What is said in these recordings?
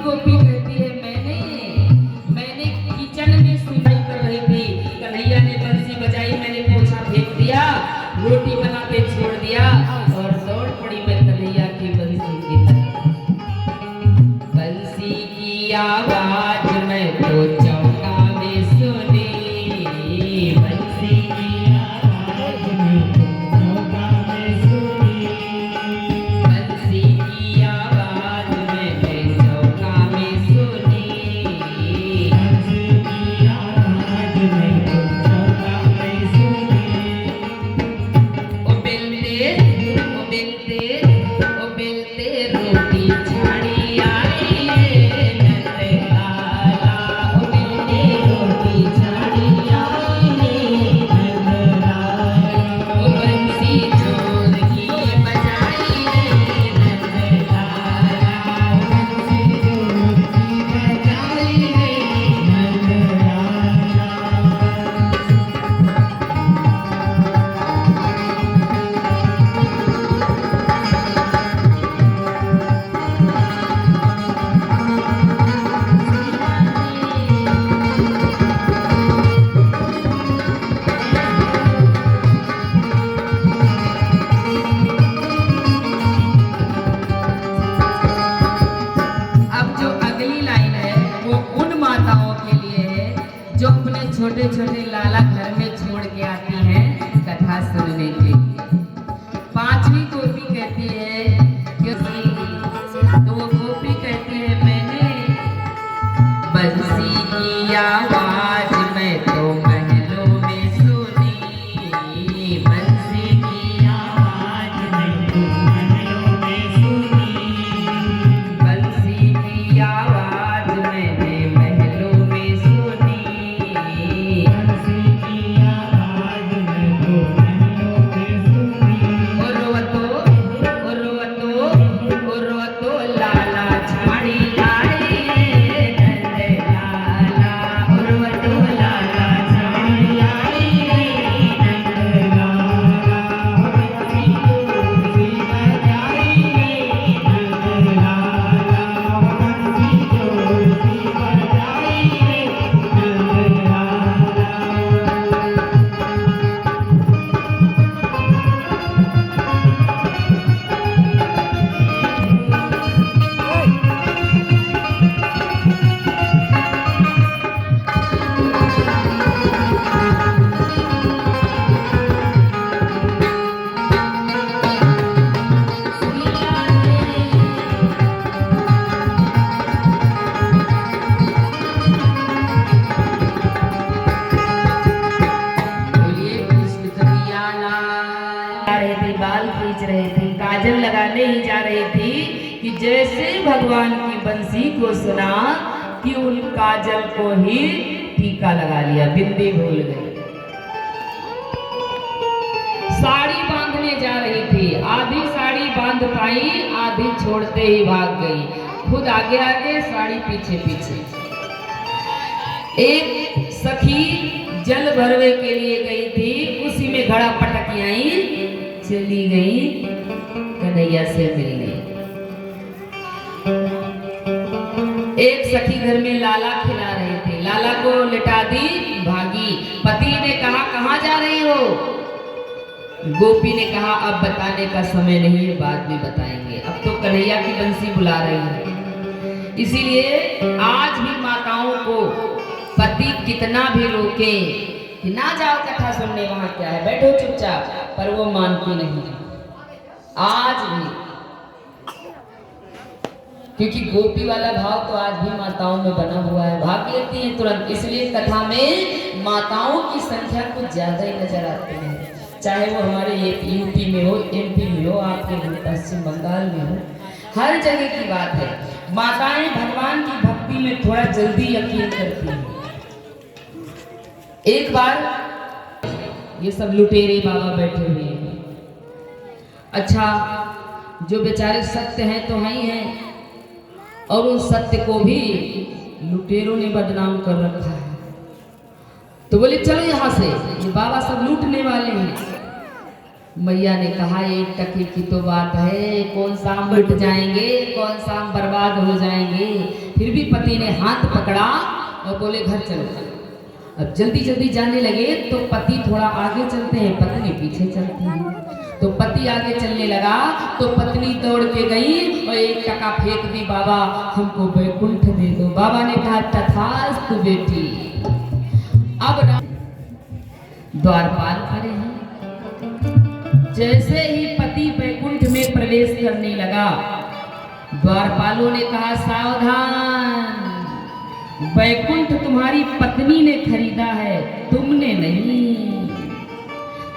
गोपी कहती है मैंने किचन में सिलाई कर रही थी, कन्हैया ने बंसी बजाई, मैंने पोछा फेंक दिया, रोटी बनाते छोड़ दिया और दौड़ पड़ी मैं कन्हैया की बंसी की तरफ। बंसी की आवाज मैं तो चौका में सुनी, बंसी की आवाज मैं तो चौका में सुनी, बंसी की आवाज मैंने चौका में सुनी, बंसी की आवाज मैं तो चौका में सुनी। ओ बेलते रोटी छाड़ी आई रे नंद लाला, ओ बेलते रोटी छाड़ी आई रे नंद लाला, ओ बंसी जोर की बजाई रे नंद लाला, ओ बंसी जोर की बजाई रे नंद लाला। अब जो अगली लाइन है वो उन माताओं के लिए है जो अपने छोटे छोटे लाला घर में छोड़ के आती हैं कथा सुनने के लिए। पांचवी गोपी कहती है तो वो गोपी कहती है मैंने बंसी की आवाज मैं तो महलों में सुनी, बंसी की आवाज मैं तो महलों में सुनी, बंसी की आवाज मैंने महलों में सुनी, बंसी की आवाज मैं तो महलों में सुनी। उर्वतो लाला छाड़ी आई रे नंद लाला, उर्वतो लाला छाड़ी आई रे नंद लाला, बंसी जोर सी बजाई रे नंद लाला, बंसी जोर सी बजाई रे नंद लाला। बोलिए कृष्ण कन्हैया लाल। जा रहे थे, बाल खींच रहे थे, काजल लगाने ही जा रही थी कि जैसे भगवान की बंसी को सुना कि उन काजल को ही टीका लगा लिया, बिंदी भूल गई। साड़ी बांधने जा रही थी, आधी साड़ी बांध पाई, आधी छोड़ते ही भाग गई, खुद आगे आगे साड़ी पीछे पीछे। एक सखी जल भरवे के लिए गई थी, उसी में घड़ा पटक आई, चली गई कन्हैया से मिल गई। एक सखी घर में लाला खिला रहे थे, लाला को लिटा दी, भागी। पति ने कहा कहाँ जा रही हो? गोपी ने कहा अब बताने का समय नहीं है, बाद में बताएंगे, अब तो कन्हैया की बंसी बुला रही है। इसीलिए आज भी माताओं को पति कितना भी रोके कि ना जाओ कथा सुनने, वहां क्या है, बैठो चुपचाप, पर वो मानती नहीं आज भी, क्योंकि गोपी वाला भाव तो आज भी माताओं में बना हुआ है, भाग लेती हैं तुरंत। इसलिए कथा में माताओं की संख्या कुछ ज्यादा ही नजर आती है, चाहे वो हमारे यूपी में हो, एमपी में हो, आपके पश्चिम बंगाल में हो, हर जगह की बात है। माताएं भगवान की भक्ति में थोड़ा जल्दी यकीन करती हैं। एक बार ये सब लुटेरे बाबा बैठे हुए हैं, अच्छा जो बेचारे सत्य हैं तो हैं ही हैं, और उन सत्य को भी लुटेरों ने बदनाम कर रखा है। तो बोले चलो यहाँ से, ये बाबा सब लूटने वाले हैं। मैया ने कहा एक टके की तो बात है, कौन सा हम लुट जाएंगे, कौन सा हम बर्बाद हो जाएंगे, फिर भी पति ने हाथ पकड़ा और बोले घर चलो। अब जल्दी जल्दी जाने लगे तो पति थोड़ा आगे चलते हैं, पत्नी पीछे चलती है। तो पति आगे चलने लगा तो पत्नी दौड़ के गई और एक टका फेंक दी, बाबा हमको वैकुंठ दे दो। बाबा ने कहा तथास्तु बेटी। अब द्वारपाल खड़े हैं। जैसे ही पति वैकुंठ में प्रवेश करने लगा, द्वारपालों ने कहा सावधान, वैकुंठ तुम्हारी पत्नी ने खरीदा है, तुमने नहीं,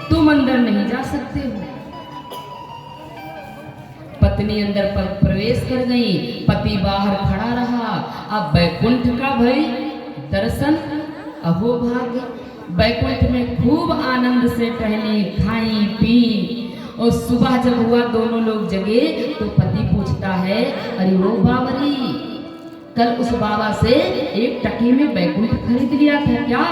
तुम अंदर नहीं जा सकते हो। पत्नी अंदर पर प्रवेश कर गई, पति बाहर खड़ा रहा। अब वैकुंठ का भई दर्शन अहो भाग्य। वैकुंठ में खूब आनंद से टहले, खाई पी, और सुबह जब हुआ दोनों लोग जगे तो पति पूछता है अरे वो बावरी, कल उस बाबा से 1 टके में वैकुंठ खरीद लिया था क्या?